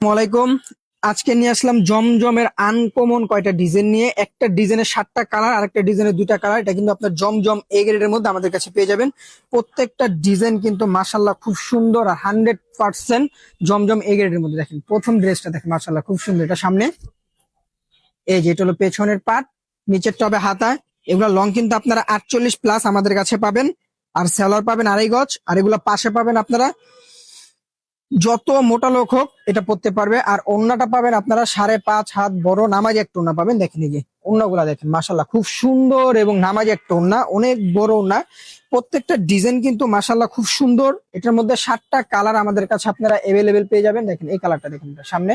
ওয়ালাইকুম। আজকে নিয়ে আসলাম জমজমের আনকমন কয়টা ডিজাইন নিয়ে। একটা ডিজাইনের 7টা কালার আর একটা ডিজাইনের 2টা কালার। এটা কিন্তু আপনার জমজম এ গ্রেডের মধ্যে আমাদের কাছে পেয়ে যাবেন। প্রত্যেকটা ডিজাইন কিন্তু মাশাল্লাহ খুব সুন্দর আর 100% জমজম এ গ্রেডের মধ্যে। দেখেন প্রথম ড্রেসটা দেখেন মাশাল্লাহ খুব সুন্দর। এটা সামনে, এই যে এটা হলো পেছনের পাট, নিচেরটা হবে হাতা। এগুলা লং কিন্তু আপনারা 48+ আমাদের কাছে পাবেন। আর সেলার পাবেন 2.5 গজ। আর এগুলা পাশে পাবেন আপনারা যত মোটা লোক হোক এটা পড়তে পারবে। আর ওড়নাটা পাবেন আপনারা 5.5 হাত বড় নামাজি একটা ওড়না পাবেন। দেখেন এই যে ওড়নাগুলা দেখেন মাশাল্লাহ খুব সুন্দর এবং নামাজি একটা ওড়না, অনেক বড় ওড়না। প্রত্যেকটা ডিজাইন কিন্তু মাশাল্লাহ খুব সুন্দর। এটার মধ্যে 7টা কালার আমাদের কাছে আপনারা অ্যাভেলেবেল পেয়ে যাবেন। দেখেন এই কালারটা দেখেন, এটা সামনে,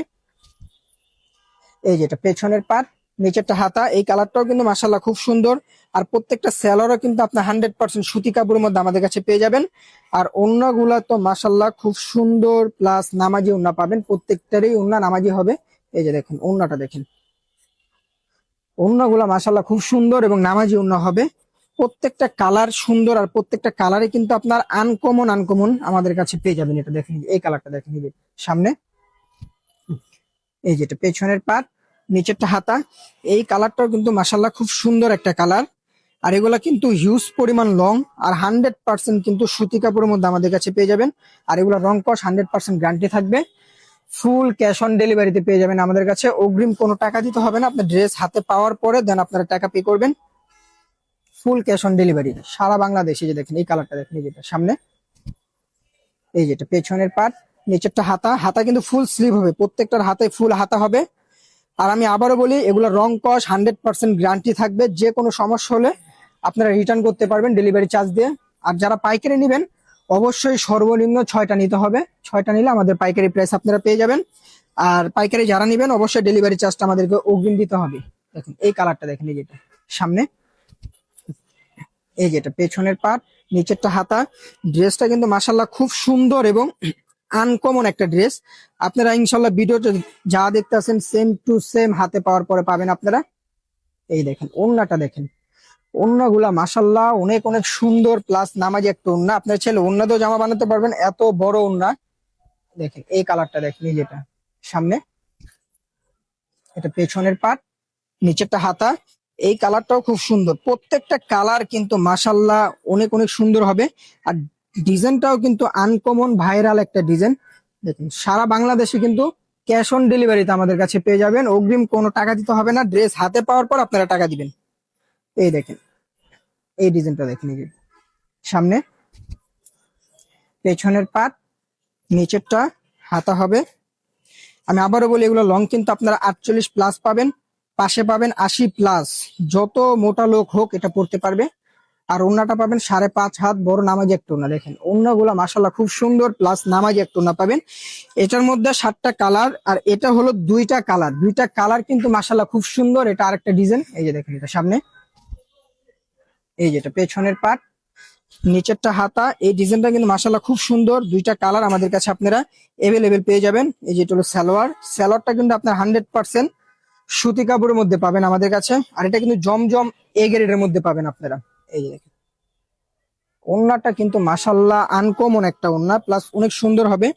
এই যেটা পেছনের পাট, নিচেরটা হাতা। এই কালারটাও কিন্তু মাশাল্লাহ খুব সুন্দর। আর প্রত্যেকটা সেলারও কিন্তু আপনার 100% সুতি কাপড়ের মধ্যে আমাদের কাছে পেয়ে যাবেন। আর ওড়নাগুলা তো মাশাল্লাহ খুব সুন্দর, প্লাস নামাজি ওড়না পাবেন। প্রত্যেকটারই ওড়না নামাজি হবে। এই যে দেখুন ওড়নাটা দেখেন, ওড়নাগুলা মাশাল্লাহ খুব সুন্দর এবং নামাজি ওড়না হবে। প্রত্যেকটা কালার সুন্দর আর প্রত্যেকটা কালারে কিন্তু আপনার আনকমন আনকমন আমাদের কাছে পেয়ে যাবেন। এটা দেখেন, এই কালারটা দেখেন, এই যে সামনে, এই যেটা পেছনের পাট, নিচেরটা হাতা। এই কালারটাও কিন্তু মাশাল্লাহ খুব সুন্দর একটা কালার। আর এগুলা কিন্তু হিউজ পরিমাণ লং আর 100% কিন্তু সুতি কাপড়ের মধ্যে আমাদের কাছে পেয়ে যাবেন। আর এগুলা রং কস 100% গ্যারান্টি থাকবে। ফুল ক্যাশ অন ডেলিভারিতে পেয়ে যাবেন আমাদের কাছে। অগ্রিম কোনো টাকা দিতে হবে না, আপনার ড্রেস হাতে পাওয়ার পরে দেন আপনারা টাকা পে করবেন। ফুল ক্যাশ অন ডেলিভারি সারা বাংলাদেশে। যে দেখেন এই কালারটা দেখেন, এই যেটা সামনে, এই যেটা পেছনের পাট, নিচেরটা হাতা। হাতা কিন্তু ফুল স্লিভ হবে, প্রত্যেকটার হাতে ফুল হাতা হবে। আর আমি আবারও বলি, এগুলো রং কস 100% গ্যারান্টি থাকবে। যে কোনো সমস্যা হলে আপনারা রিটার্ন করতে পারবেন ডেলিভারি চার্জ দিয়ে। আর যারা পাইকারি নেবেন অবশ্যই সর্বনিম্ন 6টা নিতে হবে। 6টা নিলে আমাদের পাইকারি প্রাইস আপনারা পেয়ে যাবেন। আর পাইকারি যারা নেবেন অবশ্যই ডেলিভারি চার্জটা আমাদেরকে অগ্রিম দিতে হবে। দেখুন এই কালারটা দেখেন, এই যেটা সামনে, এই যেটা পেছনের পাট, নিচেরটা হাতা। ড্রেসটা কিন্তু মাশাল্লাহ খুব সুন্দর এবং আনকমন একটা ড্রেস। আপনারা ইনশাল্লাহ ভিডিওতে যা দেখতেছেন সেম টু সেম হাতে পাওয়ার পরে পাবেন আপনারা। এই দেখেন ওড়নাটা দেখেন, ওড়নাগুলা মাশাল্লাহ অনেক অনেক সুন্দর, প্লাস নামাজি একটা ওড়না। আপনার ছেলে ওড়না তো জামা বানাতে পারবেন, এত বড় ওড়না। দেখেন এই কালারটা দেখেন, এই যেটা সামনে, এটা পেছনের পাট, নিচেরটা হাতা। এই কালারটাও খুব সুন্দর। প্রত্যেকটা কালার কিন্তু মাশাল্লাহ অনেক অনেক সুন্দর হবে। আর ডিজাইনটাও কিন্তু আনকমন ভাইরাল একটা ডিজাইন। দেখুন সারা বাংলাদেশে কিন্তু ক্যাশ অন ডেলিভারিতে আমাদের কাছে পেয়ে যাবেন। অগ্রিম কোনো টাকা দিতে হবে না, ড্রেস হাতে পাওয়ার পর আপনারা টাকা দিবেন। এই দেখেন এই ডিজাইনটা দেখেন, এই যে সামনে, পেছনের পাট, নিচেরটা হাতা হবে। আমি আবারও বলি, এগুলো লং কিন্তু আপনারা 48+ পাবেন, পাশে পাবেন 80+। যত মোটা লোক হোক এটা পড়তে পারবে। আর ওড়নাটা পাবেন 5.5 হাত বড় নামাজি একটা ওড়না। দেখেন ওড়নাগুলো মাশাল্লাহ খুব সুন্দর, প্লাস নামাজি একটা ওড়না পাবেন। এটার মধ্যে 7টা কালার আর এটা হলো 2টা কালার। 2টা কালার কিন্তু মাশাল্লাহ খুব সুন্দর। এটা আরেকটা ডিজাইন, এই যে দেখেন এটা সামনে, এই যেটা পেছনের পাট, নিচেরটা হাতা। এই ডিজাইনটা কিন্তু মাশাল্লাহ খুব সুন্দর। 2টা কালার আমাদের কাছে আপনারা এভেলেবেল পেয়ে যাবেন। এই যেটা হলো সালোয়ার। সালোয়ারটা কিন্তু আপনার 100% সুতি কাপড়ের মধ্যে পাবেন আমাদের কাছে। আর এটা কিন্তু জমজম এ গ্রেডের মধ্যে পাবেন আপনারা। এই যে দেখেন ওড়নাটা কিন্তু মাশাল্লাহ আনকমন একটা ওড়না, প্লাস অনেক সুন্দর হবে।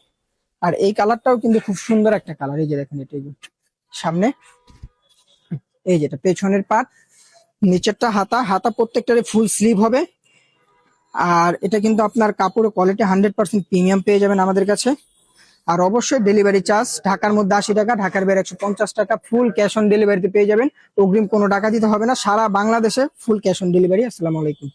আর এই কালারটাও কিন্তু খুব সুন্দর একটা কালার। এই যে দেখেন এটা, এই যে সামনে, এই যেটা পেছনের পাট, নিচেরটা হাতা। হাতা প্রত্যেকটারে ফুল স্লিভ হবে। আর এটা কিন্তু আপনার কাপড়ের কোয়ালিটি 100% প্রিমিয়াম পেয়ে যাবেন আমাদের কাছে। আর অবশ্যই ডেলিভারি চার্জ ঢাকার মধ্যে 80 টাকা, ঢাকার বাইরে 150 টাকা। ফুল ক্যাশ অন ডেলিভারিতে পেয়ে যাবেন। অগ্রিম কোনো টাকা দিতে হবে না, সারা বাংলাদেশে ফুল ক্যাশ অন ডেলিভারি। আসসালামু আলাইকুম।